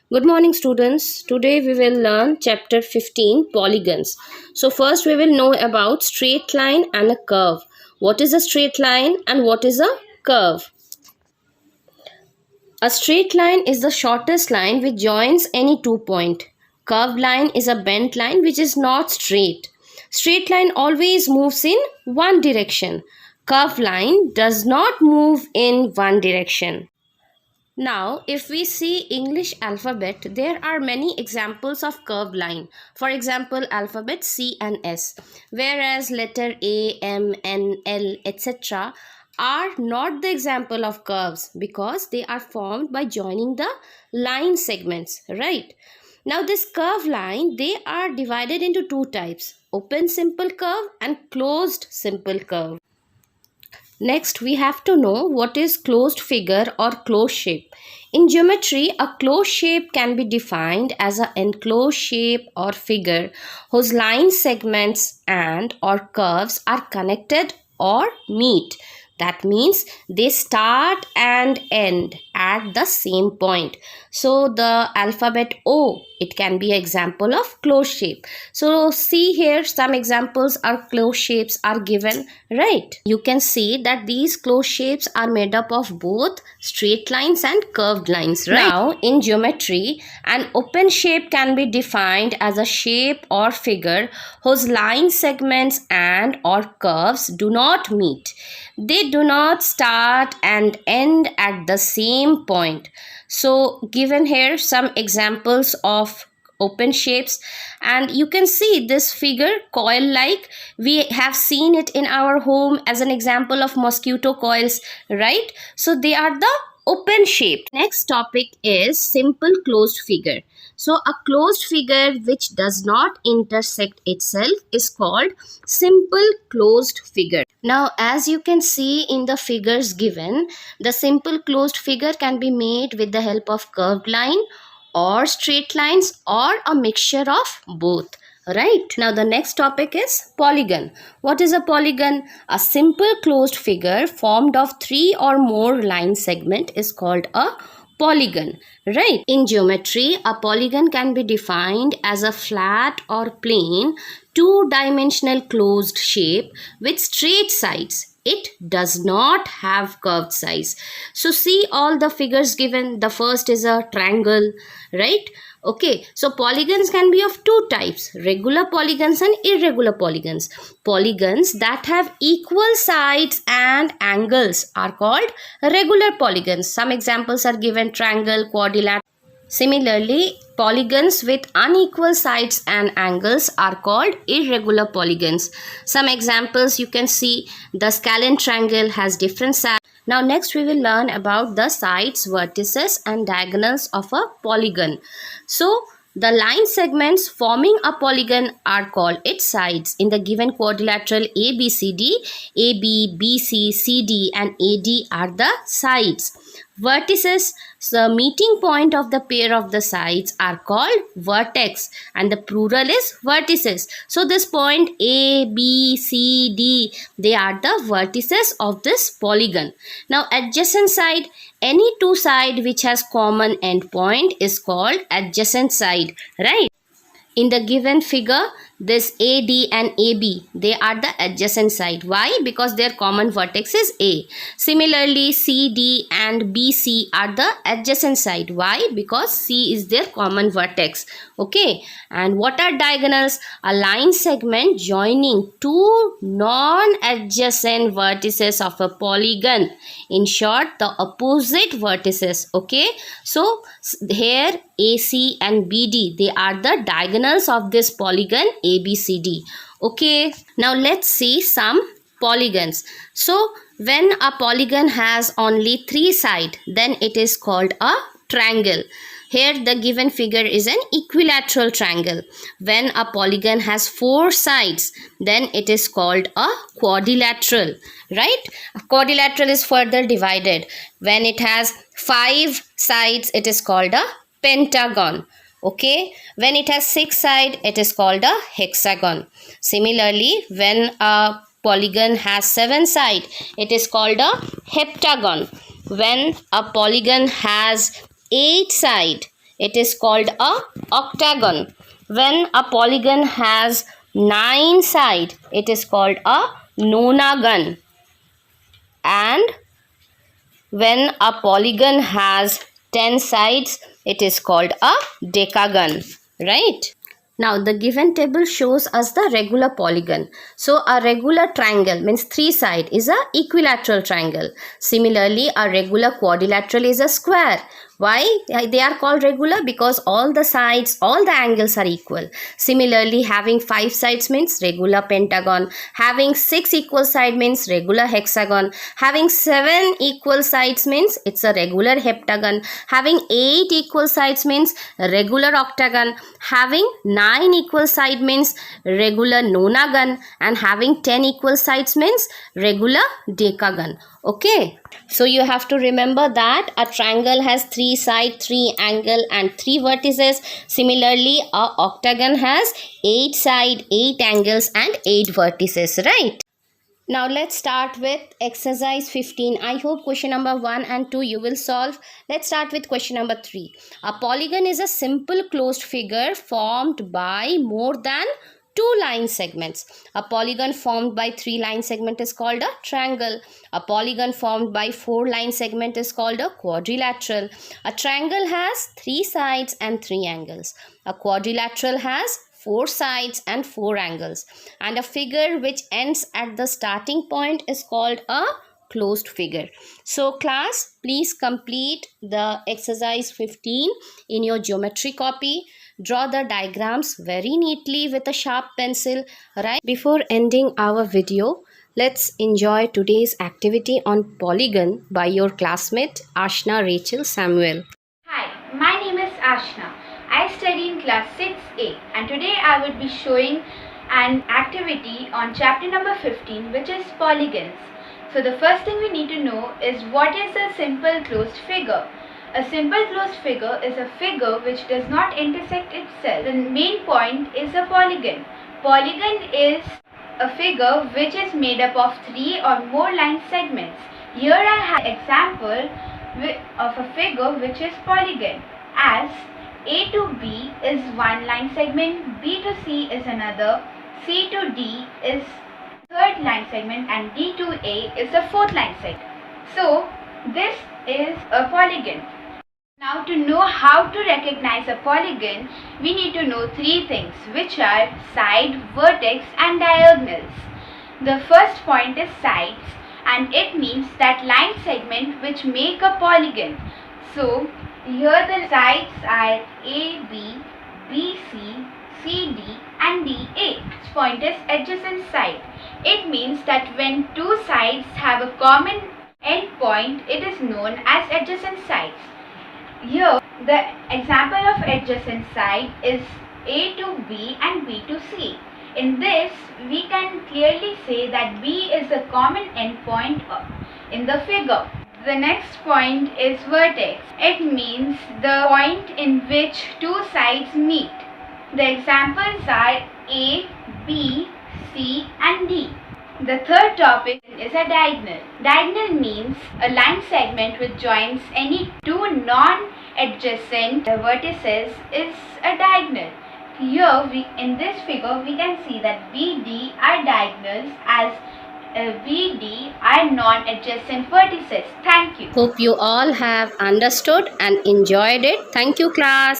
Good morning, students. Today we will learn chapter 15 polygons. So, first we will know about straight line and a curve. What is a straight line and what is a curve? A straight line is the shortest line which joins any two points. Curved line is a bent line which is not straight. Straight line always moves in one direction. Curved line does not move in one direction. Now, if we see English alphabet, there are many examples of curved line. For example, alphabet C and S, whereas letter A, M, N, L, etc. are not the example of curves because they are formed by joining the line segments, right? Now, this curved line, they are divided into two types, open simple curve and closed simple curve. Next, we have to know what is closed figure or closed shape. In geometry, a closed shape can be defined as an enclosed shape or figure whose line segments and or curves are connected or meet. That means they start and end at the same point. So the alphabet O, it can be an example of closed shape. So see here, some examples are closed shapes are given, right? You can see that these closed shapes are made up of both straight lines and curved lines, right? Now in geometry, an open shape can be defined as a shape or figure whose line segments and or curves do not meet. They do not start and end at the same point. So given here some examples of open shapes, and you can see this figure coil like. We have seen it in our home as an example of mosquito coils, right? So they are the open shape. Next topic is simple closed figure. So a closed figure which does not intersect itself is called simple closed figure. Now, as you can see in the figures given, the simple closed figure can be made with the help of curved line or straight lines or a mixture of both. Right. Now, the next topic is polygon. What is a polygon? A simple closed figure formed of three or more line segment is called a polygon. Right. In geometry, a polygon can be defined as a flat or plane two-dimensional closed shape with straight sides. It does not have curved sides. So see all the figures given. The first is a triangle, right? Okay, so polygons can be of two types, regular polygons and irregular polygons. Polygons that have equal sides and angles are called regular polygons. Some examples are given: triangle, quadrilateral. Similarly, polygons with unequal sides and angles are called irregular polygons. Some examples you can see: the scalene triangle has different sides. Now next we will learn about the sides, vertices and diagonals of a polygon. So the line segments forming a polygon are called its sides. In the given quadrilateral ABCD, AB, BC, CD and AD are the sides. Vertices, the meeting point of the pair of the sides, are called vertex and the plural is vertices. So this point A, B, C, D, they are the vertices of this polygon. Now adjacent side, any two side which has common endpoint is called adjacent side, right? In the given figure, this AD and AB, they are the adjacent side. Why? Because their common vertex is A. Similarly, CD and BC are the adjacent side. Why? Because C is their common vertex. Okay. And what are diagonals? A line segment joining two non-adjacent vertices of a polygon. In short, the opposite vertices. Okay. So here AC and BD, they are the diagonals of this polygon ABCD. Okay, now let's see some polygons. So when a polygon has only three sides, then it is called a triangle. Here the given figure is an equilateral triangle. When a polygon has four sides, then it is called a quadrilateral, right? A quadrilateral is further divided. When it has five sides, it is called a pentagon. Okay, when it has six sides, it is called a hexagon. Similarly, when a polygon has seven sides, it is called a heptagon. When a polygon has eight sides, it is called a octagon. When a polygon has 9 sides, it is called a nonagon. And when a polygon has 10 sides, it is called a decagon, right? Now the given table shows us the regular polygon. So a regular triangle means 3 sides is a equilateral triangle. Similarly, a regular quadrilateral is a square. Why they are called regular? Because all the sides, all the angles are equal. Similarly, having 5 sides means regular pentagon. Having 6 equal sides means regular hexagon. Having 7 equal sides means it's a regular heptagon. Having 8 equal sides means regular octagon. Having 9 equal sides means regular nonagon. And having 10 equal sides means regular decagon. Okay, so you have to remember that a triangle has 3 sides, 3 angles and 3 vertices. Similarly, a octagon has 8 sides, 8 angles and 8 vertices, right? Now let's start with exercise 15. I hope question number 1 and 2 you will solve. Let's start with question number 3. A polygon is a simple closed figure formed by more than 2 line segments. A polygon formed by 3 line segment is called a triangle. A polygon formed by 4 line segment is called a quadrilateral. A triangle has 3 sides and 3 angles. A quadrilateral has 4 sides and 4 angles. And a figure which ends at the starting point is called a closed figure. So class, please complete the exercise 15 in your geometry copy. Draw the diagrams very neatly with a sharp pencil. Right before ending our video, let's enjoy today's activity on polygon by your classmate Ashna Rachel Samuel. Hi, my name is Ashna. I study in class 6A and today I would be showing an activity on chapter number 15, which is polygons. So the first thing we need to know is what is a simple closed figure. A simple closed figure is a figure which does not intersect itself. The main point is a polygon. Polygon is a figure which is made up of 3 or more line segments. Here I have an example of a figure which is polygon, as A to B is one line segment, B to C is another, C to D is third line segment and D to A is the fourth line segment. So this is a polygon. Now to know how to recognize a polygon, we need to know 3 things, which are side, vertex and diagonals. The first point is sides, and it means that line segment which make a polygon. So here the sides are AB, BC, CD and DA. This point is adjacent side. It means that when 2 sides have a common endpoint, it is known as adjacent sides. Here the example of adjacent side is A to B and B to C. In this we can clearly say that B is a common endpoint in the figure. The next point is vertex. It means the point in which 2 sides meet. The examples are A, B, C and D. The third topic is a diagonal. Diagonal means a line segment which joins any 2 non-adjacent vertices is a diagonal. Here in this figure we can see that BD are diagonals, as BD are non-adjacent vertices. Thank you. Hope you all have understood and enjoyed it. Thank you, class.